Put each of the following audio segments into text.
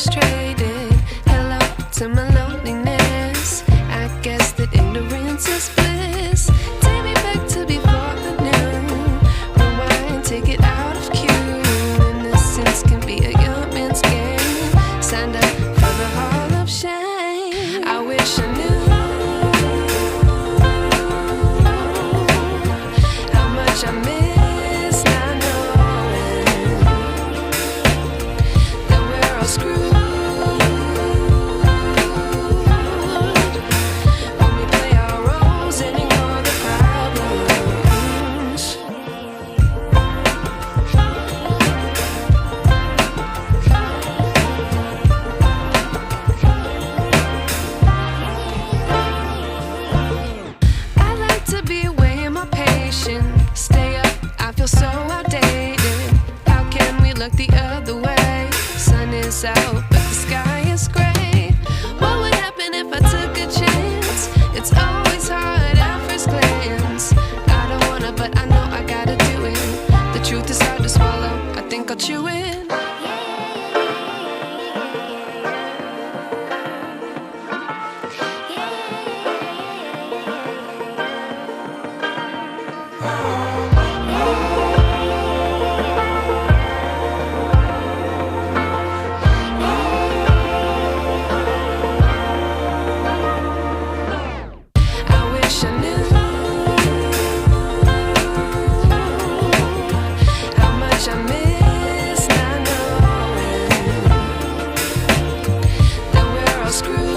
frustrated. Hello to my loneliness. I guess that ignorance is bliss. Take me back to before I knew. Rewind, take it out of cue. Innocence can be a young man's game. Signed up for the hall of shame. I wish I knew how much I miss not knowing that we're all screwed when we play our roles and ignore the problems. I like to be away in my patience. Stay up, I feel so outdated. How can we look the other way? Sun is out, but the sky is gray. What would happen if I took a chance? It's always hard at first glance. I don't wanna, but I know I gotta do it. The truth is hard to swallow, I think I'll chew it. I wish I knew how much I miss not knowing that we're all screwed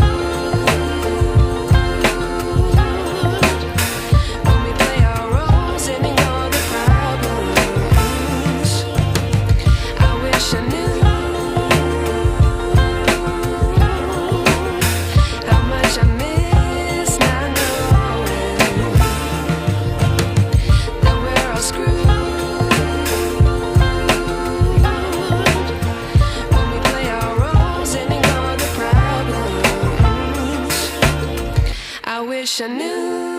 when we play our roles and ignore the problems. I wish I knew how much I miss not knowing that we're all screwed when we play our roles and ignore the problems. I wish I knew